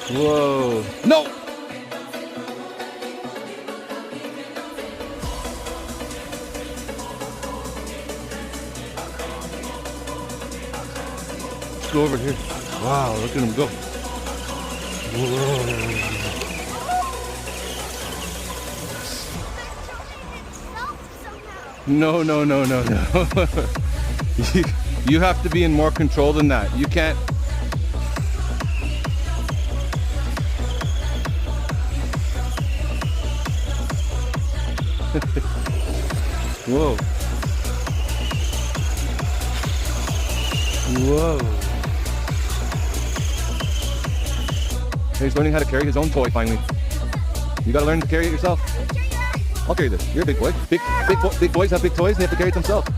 Whoa. No! Let's go over here. Wow, look at him go. Whoa. No, no, no, no, no. You have to be in more control than that. You can't. Whoa. Whoa. He's learning how to carry his own toy finally. You gotta learn to carry it yourself. I'll carry this. You're a big boy. Big boys have big toys and they have to carry it themselves.